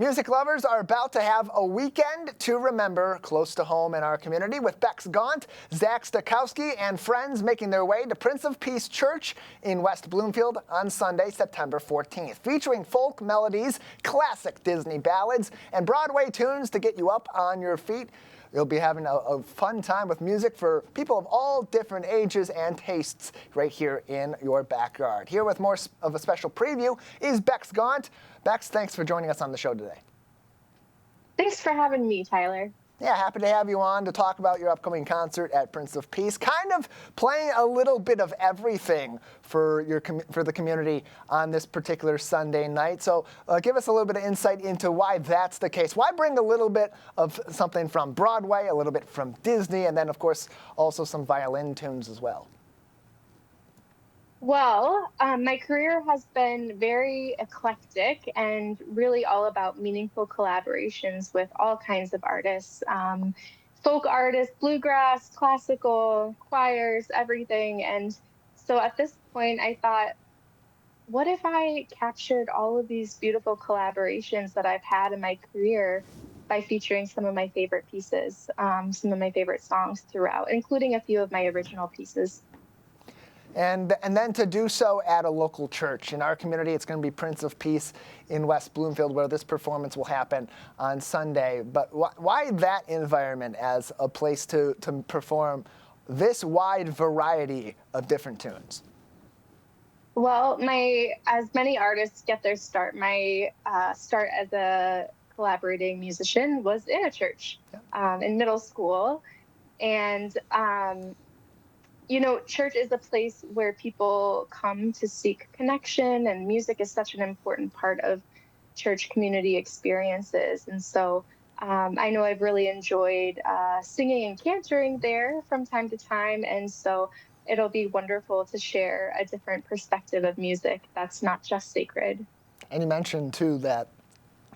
Music lovers are about to have a weekend to remember close to home in our community with Bex Gaunt, Zach Stokowski, and friends making their way to Prince of Peace Church in West Bloomfield on Sunday, September 14th, featuring folk melodies, classic Disney ballads, and Broadway tunes to get you up on your feet. You'll be having a fun time with music for people of all different ages and tastes right here in your backyard. Here with more of a special preview is Bex Gaunt. Bex, thanks for joining us on the show today. Thanks for having me, Tyler. Yeah, happy to have you on to talk about your upcoming concert at Prince of Peace. Kind of playing a little bit of everything for the community on this particular Sunday night. So give us a little bit of insight into why that's the case. Why bring a little bit of something from Broadway, a little bit from Disney, and then, of course, also some violin tunes as well? Well, my career has been very eclectic and really all about meaningful collaborations with all kinds of artists, folk artists, bluegrass, classical, choirs, everything. And so at this point, I thought, what if I captured all of these beautiful collaborations that I've had in my career by featuring some of my favorite pieces, some of my favorite songs throughout, including a few of my original pieces. And then to do so at a local church. In our community, it's going to be Prince of Peace in West Bloomfield, where this performance will happen on Sunday. But why that environment as a place to perform this wide variety of different tunes? Well, as many artists get their start, my start as a collaborating musician was in a church in middle school. And church is a place where people come to seek connection, and music is such an important part of church community experiences. And so I know I've really enjoyed singing and cantering there from time to time. And so it'll be wonderful to share a different perspective of music that's not just sacred. And you mentioned, too, that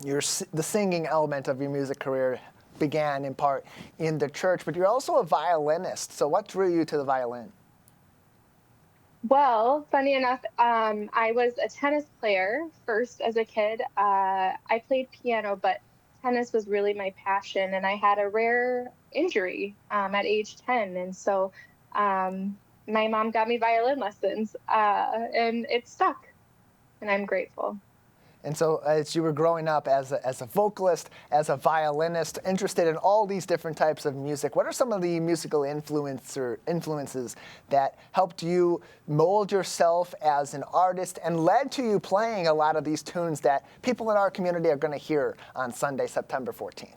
the singing element of your music career began in part in the church, but you're also a violinist. So what drew you to the violin? Well, funny enough, I was a tennis player first as a kid. I played piano, but tennis was really my passion, and I had a rare injury at age 10. And so my mom got me violin lessons, and it stuck, and I'm grateful. And so as you were growing up as a vocalist, as a violinist, interested in all these different types of music, what are some of the musical influences that helped you mold yourself as an artist and led to you playing a lot of these tunes that people in our community are going to hear on Sunday, September 14th?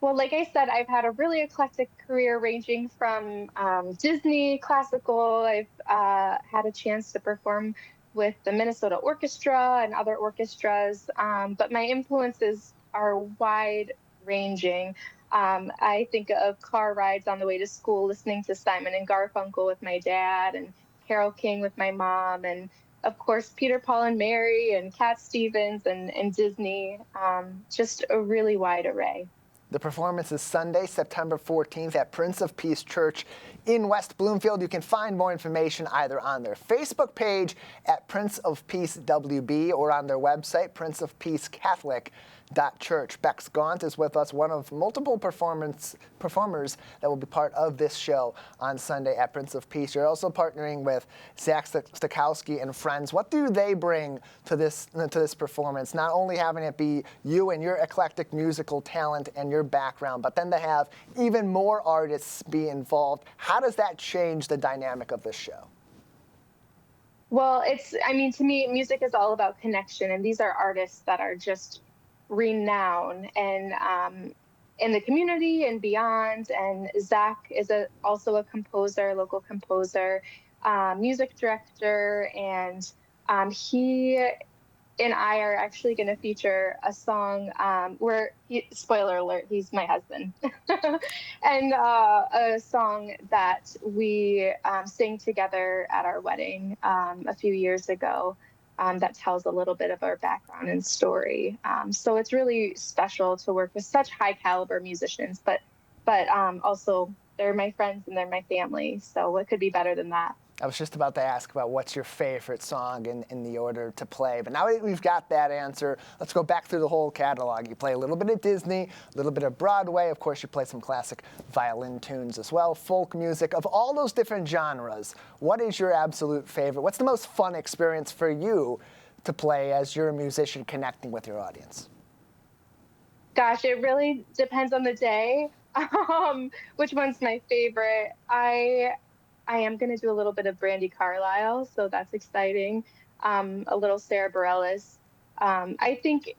Well, like I said, I've had a really eclectic career ranging from Disney, classical. I've had a chance to perform with the Minnesota Orchestra and other orchestras, but my influences are wide-ranging. I think of car rides on the way to school, listening to Simon and Garfunkel with my dad, and Carole King with my mom, and of course Peter, Paul and Mary, and Cat Stevens, and Disney. Just a really wide array. The performance is Sunday, September 14th at Prince of Peace Church in West Bloomfield. You can find more information either on their Facebook page at Prince of Peace WB or on their website, princeofpeacecatholic.church. Bex Gaunt is with us, one of multiple performers that will be part of this show on Sunday at Prince of Peace. You're also partnering with Zach Stokowski and friends. What do they bring to this performance? Not only having it be you and your eclectic musical talent and your background, but then to have even more artists be involved. How does that change the dynamic of this show? Well, to me, music is all about connection, and these are artists that are just renowned and in the community and beyond. And Zach is also a composer, local composer, music director, and he and I are actually going to feature a song spoiler alert, he's my husband, and a song that we sang together at our wedding a few years ago that tells a little bit of our background and story. So it's really special to work with such high caliber musicians, but also they're my friends and they're my family. So what could be better than that? I was just about to ask about what's your favorite song in the order to play, but now we've got that answer. Let's go back through the whole catalog. You play a little bit of Disney, a little bit of Broadway. Of course, you play some classic violin tunes as well, folk music. Of all those different genres, what is your absolute favorite? What's the most fun experience for you to play as you're a musician connecting with your audience? Gosh, it really depends on the day. Which one's my favorite? I am going to do a little bit of Brandy Carlisle, so that's exciting. A little Sarah Bareilles. I think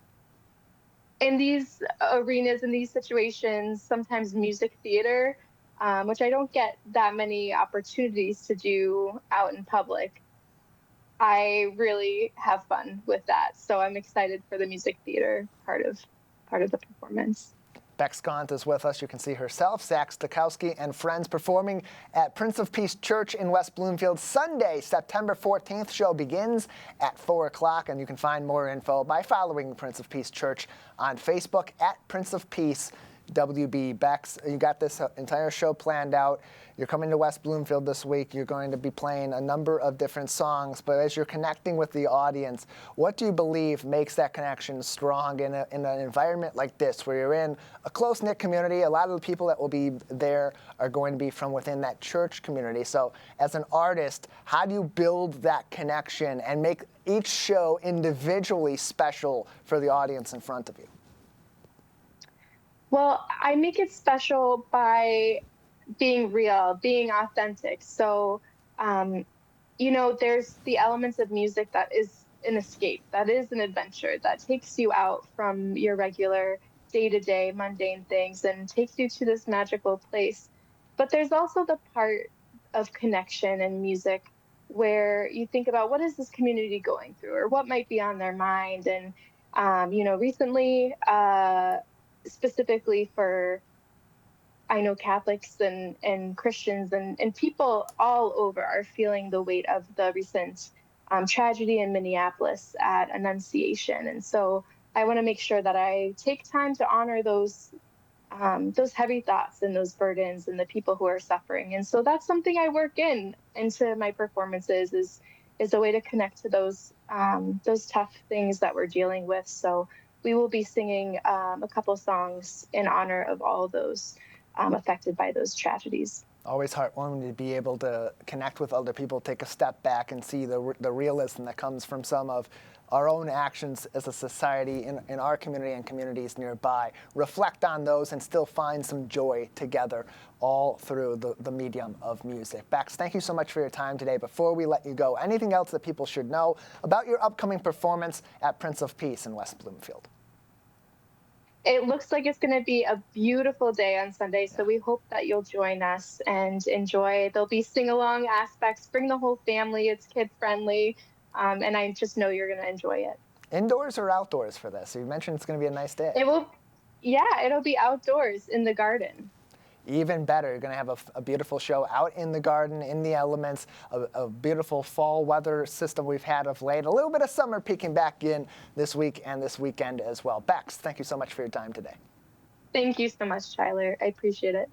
in these arenas, in these situations, sometimes music theater, which I don't get that many opportunities to do out in public. I really have fun with that, so I'm excited for the music theater part of the performance. Bex Gaunt is with us. You can see herself, Zach Stokowski, and friends performing at Prince of Peace Church in West Bloomfield Sunday, September 14th. Show begins at 4 o'clock, and you can find more info by following Prince of Peace Church on Facebook at Prince of Peace WB. Bex, you got this entire show planned out. You're coming to West Bloomfield this week. You're going to be playing a number of different songs, but as you're connecting with the audience, what do you believe makes that connection strong in an environment like this, where you're in a close-knit community? A lot of the people that will be there are going to be from within that church community. So as an artist, how do you build that connection and make each show individually special for the audience in front of you? Well, I make it special by being real, being authentic. So, there's the elements of music that is an escape, that is an adventure, that takes you out from your regular day-to-day mundane things and takes you to this magical place. But there's also the part of connection and music where you think about, what is this community going through, or what might be on their mind. And, recently, specifically for, I know Catholics and Christians and people all over are feeling the weight of the recent tragedy in Minneapolis at Annunciation. And so I want to make sure that I take time to honor those heavy thoughts and those burdens and the people who are suffering. And so that's something I work into my performances is a way to connect to those tough things that we're dealing with. So we will be singing a couple songs in honor of all those affected by those tragedies. Always heartwarming to be able to connect with other people, take a step back and see the realism that comes from some of our own actions as a society in our community and communities nearby. Reflect on those and still find some joy together all through the medium of music. Bex, thank you so much for your time today. Before we let you go, anything else that people should know about your upcoming performance at Prince of Peace in West Bloomfield? It looks like it's going to be a beautiful day on Sunday, so we hope that you'll join us and enjoy. There'll be sing-along aspects. Bring the whole family. It's kid-friendly, and I just know you're going to enjoy it. Indoors or outdoors for this? You mentioned it's going to be a nice day. It'll be outdoors in the garden. Even better, you're going to have a beautiful show out in the garden, in the elements, a beautiful fall weather system we've had of late, a little bit of summer peeking back in this week and this weekend as well. Bex, thank you so much for your time today. Thank you so much, Tyler. I appreciate it.